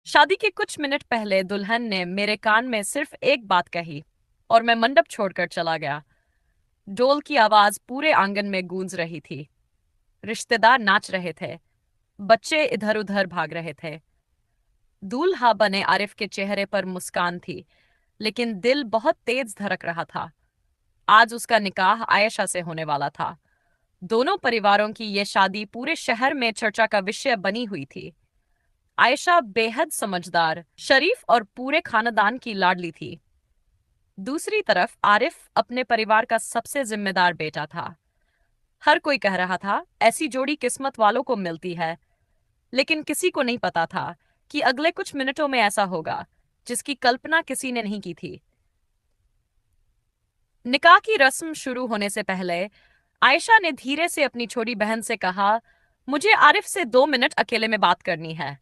शादी के कुछ मिनट पहले दुल्हन ने मेरे कान में सिर्फ एक बात कही और मैं मंडप छोड़कर चला गया। ढोल की आवाज पूरे आंगन में गूंज रही थी। रिश्तेदार नाच रहे थे। बच्चे इधर उधर भाग रहे थे। दूल्हा बने आरिफ के चेहरे पर मुस्कान थी, लेकिन दिल बहुत तेज धड़क रहा था। आज उसका निकाह आयशा से होने वाला था। दोनों परिवारों की यह शादी पूरे शहर में चर्चा का विषय बनी हुई थी। आयशा बेहद समझदार, शरीफ और पूरे खानदान की लाडली थी। दूसरी तरफ आरिफ अपने परिवार का सबसे जिम्मेदार बेटा था। हर कोई कह रहा था ऐसी जोड़ी किस्मत वालों को मिलती है, लेकिन किसी को नहीं पता था कि अगले कुछ मिनटों में ऐसा होगा जिसकी कल्पना किसी ने नहीं की थी। निकाह की रस्म शुरू होने से पहले आयशा ने धीरे से अपनी छोटी बहन से कहा, मुझे आरिफ से 2 मिनट अकेले में बात करनी है।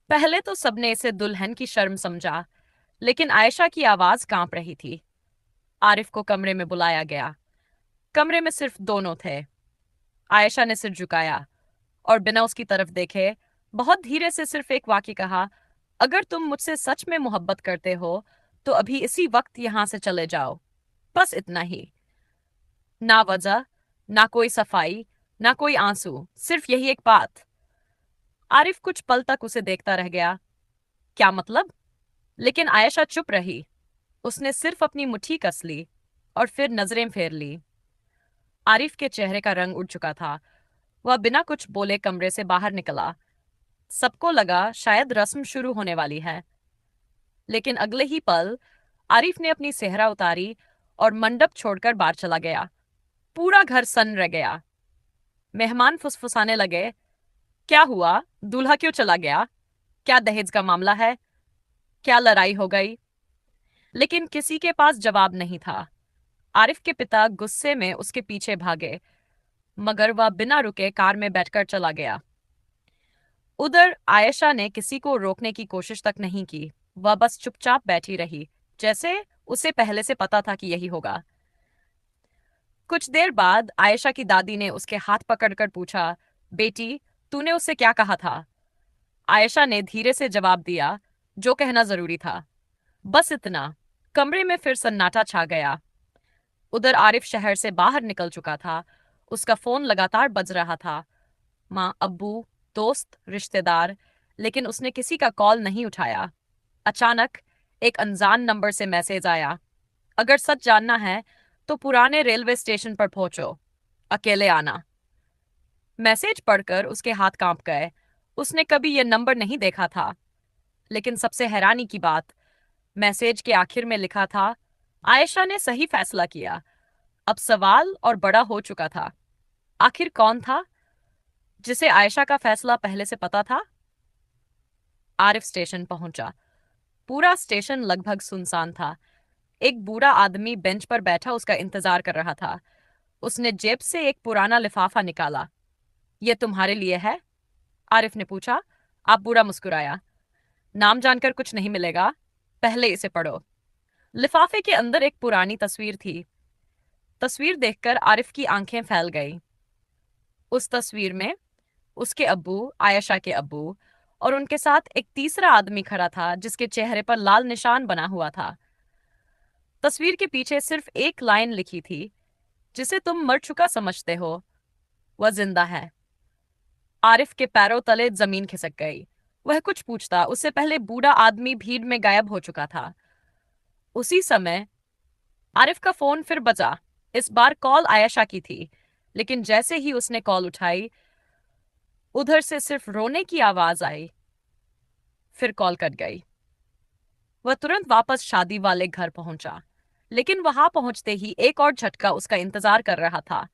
पहले तो सबने इसे दुल्हन की शर्म समझा, लेकिन आयशा की आवाज कांप रही थी। आरिफ को कमरे में बुलाया गया। कमरे में सिर्फ दोनों थे। आयशा ने सिर झुकाया और बिना उसकी तरफ देखे बहुत धीरे से सिर्फ एक वाक्य कहा, अगर तुम मुझसे सच में मोहब्बत करते हो तो अभी इसी वक्त यहां से चले जाओ। बस इतना ही। ना वजह, ना कोई सफाई, ना कोई आंसू, सिर्फ यही एक बात। आरिफ कुछ पल तक उसे देखता रह गया। क्या मतलब? लेकिन आयशा चुप रही। उसने सिर्फ अपनी मुट्ठी कस ली और फिर नजरें फेर ली। आरिफ के चेहरे का रंग उड़ चुका था। वह बिना कुछ बोले कमरे से बाहर निकला। सबको लगा शायद रस्म शुरू होने वाली है, लेकिन अगले ही पल आरिफ ने अपनी सेहरा उतारी और मंडप छोड़कर बाहर चला गया। पूरा घर सन्न रह गया। मेहमान फुसफुसाने लगे, क्या हुआ? दूल्हा क्यों चला गया? क्या दहेज का मामला है? क्या लड़ाई हो गई? लेकिन किसी के पास जवाब नहीं था। आरिफ के पिता गुस्से में उसके पीछे भागे, मगर वह बिना रुके कार में बैठकर चला गया। उधर आयशा ने किसी को रोकने की कोशिश तक नहीं की। वह बस चुपचाप बैठी रही, जैसे उसे पहले से पता था कि यही होगा। कुछ देर बाद आयशा की दादी ने उसके हाथ पकड़कर पूछा, बेटी, तूने उससे क्या कहा था? आयशा ने धीरे से जवाब दिया, जो कहना जरूरी था, बस इतना। कमरे में फिर सन्नाटा छा गया। उधर आरिफ शहर से बाहर निकल चुका था। उसका फोन लगातार बज रहा था। माँ, अब्बू, दोस्त, रिश्तेदार, लेकिन उसने किसी का कॉल नहीं उठाया। अचानक एक अनजान नंबर से मैसेज आया, अगर सच जानना है तो पुराने रेलवे स्टेशन पर पहुंचो, अकेले आना। मैसेज पढ़कर उसके हाथ कांप गए। उसने कभी यह नंबर नहीं देखा था। लेकिन सबसे हैरानी की बात, मैसेज के आखिर में लिखा था, आयशा ने सही फैसला किया। अब सवाल और बड़ा हो चुका था। आखिर कौन था जिसे आयशा का फैसला पहले से पता था? आरिफ स्टेशन पहुंचा। पूरा स्टेशन लगभग सुनसान था। एक बूढ़ा आदमी बेंच पर बैठा उसका इंतजार कर रहा था। उसने जेब से एक पुराना लिफाफा निकाला। यह तुम्हारे लिए है? आरिफ ने पूछा। आप बूढ़ा मुस्कुराया। नाम जानकर कुछ नहीं मिलेगा, पहले इसे पढ़ो। लिफाफे के अंदर एक पुरानी तस्वीर थी। तस्वीर देखकर आरिफ की आंखें फैल गई। उस तस्वीर में उसके अब्बू, आयशा के अब्बू, और उनके साथ एक तीसरा आदमी खड़ा था जिसके चेहरे पर लाल निशान बना हुआ था। तस्वीर के पीछे सिर्फ एक लाइन लिखी थी, जिसे तुम मर चुका समझते हो, वह जिंदा है। आरिफ के पैरों तले जमीन खिसक गई। वह कुछ पूछता उससे पहले बूढ़ा आदमी भीड़ में गायब हो चुका था। उसी समय आरिफ का फोन फिर बजा। इस बार कॉल आयशा की थी, लेकिन जैसे ही उसने कॉल उठाई, उधर से सिर्फ रोने की आवाज आई। फिर कॉल कट गई। वह तुरंत वापस शादी वाले घर पहुंचा, लेकिन वहां पहुंचते ही एक और झटका उसका इंतजार कर रहा था।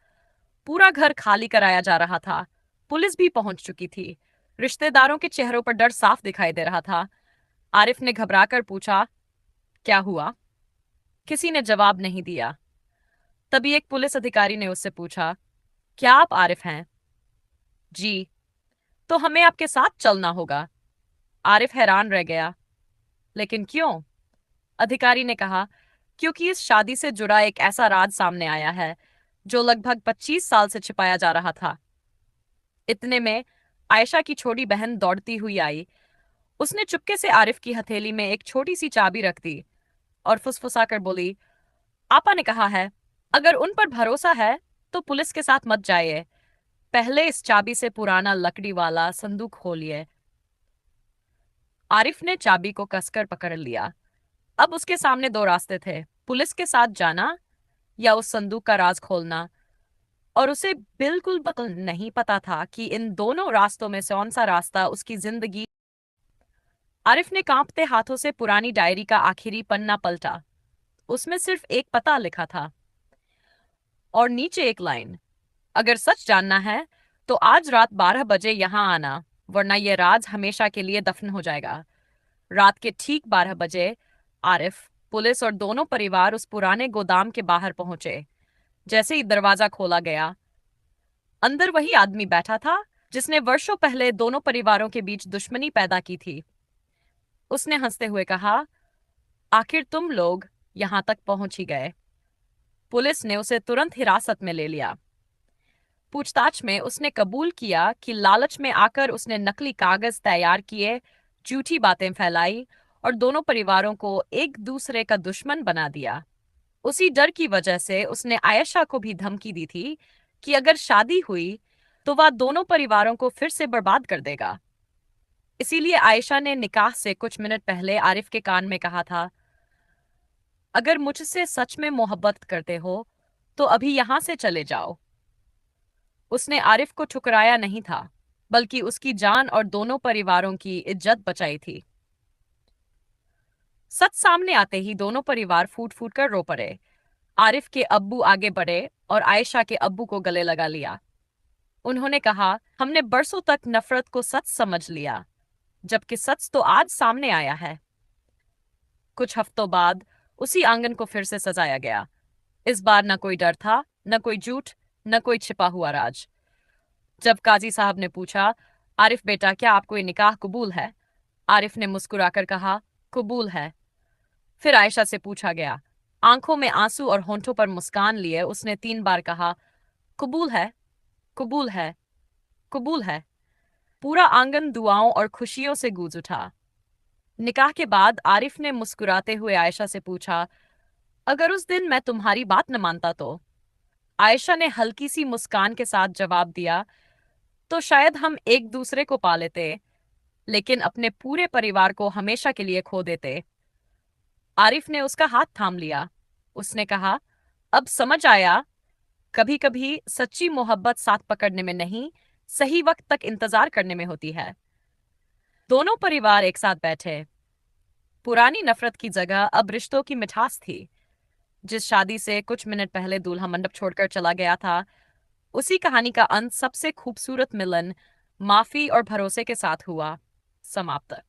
पूरा घर खाली कराया जा रहा था। पुलिस भी पहुंच चुकी थी। रिश्तेदारों के चेहरों पर डर साफ दिखाई दे रहा था। आरिफ ने घबराकर पूछा, क्या हुआ? किसी ने जवाब नहीं दिया। तभी एक पुलिस अधिकारी ने उससे पूछा, क्या आप आरिफ हैं? जी। तो हमें आपके साथ चलना होगा। आरिफ हैरान रह गया। लेकिन क्यों? अधिकारी ने कहा, क्योंकि इस शादी से जुड़ा एक ऐसा राज सामने आया है जो लगभग 25 साल से छिपाया जा रहा था। इतने में आयशा की छोटी बहन दौड़ती हुई आई। उसने चुपके से आरिफ की हथेली में एक छोटी सी चाबी रख दी और फुसफुसाकर बोली, आपा ने कहा है, अगर उन पर भरोसा है तो पुलिस के साथ मत जाइए। पहले इस चाबी से पुराना लकड़ी वाला संदूक खोलिए। आरिफ ने चाबी को कसकर पकड़ लिया। अब उसके सामने दो रास्ते थे, पुलिस के साथ जाना या उस संदूक का राज खोलना। और उसे बिल्कुल नहीं पता था कि इन दोनों रास्तों में से कौन सा रास्ता उसकी जिंदगी। आरिफ ने कांपते हाथों से पुरानी डायरी का आखिरी पन्ना पलटा। उसमें सिर्फ एक पता लिखा था और नीचे एक लाइन, अगर सच जानना है तो आज रात 12 बजे यहां आना, वरना यह राज हमेशा के लिए दफन हो जाएगा। रात के ठीक 12 बजे आरिफ, पुलिस और दोनों परिवार उस पुराने गोदाम के बाहर पहुंचे। जैसे ही दरवाजा खोला गया, अंदर वही आदमी बैठा था जिसने वर्षों पहले दोनों परिवारों के बीच दुश्मनी पैदा की थी। उसने हंसते हुए कहा, आखिर तुम लोग यहां तक पहुंच ही गए। पुलिस ने उसे तुरंत हिरासत में ले लिया। पूछताछ में उसने कबूल किया कि लालच में आकर उसने नकली कागज तैयार किए, झूठी बातें फैलाई और दोनों परिवारों को एक दूसरे का दुश्मन बना दिया। उसी डर की वजह से उसने आयशा को भी धमकी दी थी कि अगर शादी हुई तो वह दोनों परिवारों को फिर से बर्बाद कर देगा। इसीलिए आयशा ने निकाह से कुछ मिनट पहले आरिफ के कान में कहा था, अगर मुझसे सच में मोहब्बत करते हो तो अभी यहां से चले जाओ। उसने आरिफ को ठुकराया नहीं था, बल्कि उसकी जान और दोनों परिवारों की इज्जत बचाई थी। सच सामने आते ही दोनों परिवार फूट फूट कर रो पड़े। आरिफ के अब्बू आगे बढ़े और आयशा के अब्बू को गले लगा लिया। उन्होंने कहा, हमने बरसों तक नफरत को सच समझ लिया, जबकि सच तो आज सामने आया है। कुछ हफ्तों बाद उसी आंगन को फिर से सजाया गया। इस बार न कोई डर था, न कोई झूठ, न कोई छिपा हुआ राज। जब काजी साहब ने पूछा, आरिफ बेटा, क्या आपको ये निकाह कबूल है? आरिफ ने मुस्कुराकर कहा, कबूल है। फिर आयशा से पूछा गया। आंखों में आंसू और होंठों पर मुस्कान लिए उसने 3 बार कहा, कबूल है, कबूल है, कबूल है। पूरा आंगन दुआओं और खुशियों से गूंज उठा। निकाह के बाद आरिफ ने मुस्कुराते हुए आयशा से पूछा, अगर उस दिन मैं तुम्हारी बात न मानता तो? आयशा ने हल्की सी मुस्कान के साथ जवाब दिया, तो शायद हम एक दूसरे को पा लेते, लेकिन अपने पूरे परिवार को हमेशा के लिए खो देते। आरिफ ने उसका हाथ थाम लिया। उसने कहा, अब समझ आया, कभी कभी सच्ची मोहब्बत साथ पकड़ने में नहीं, सही वक्त तक इंतजार करने में होती है। दोनों परिवार एक साथ बैठे। पुरानी नफरत की जगह अब रिश्तों की मिठास थी। जिस शादी से कुछ मिनट पहले दूल्हा मंडप छोड़कर चला गया था, उसी कहानी का अंत सबसे खूबसूरत मिलन माफी और भरोसे के साथ हुआ। समाप्त।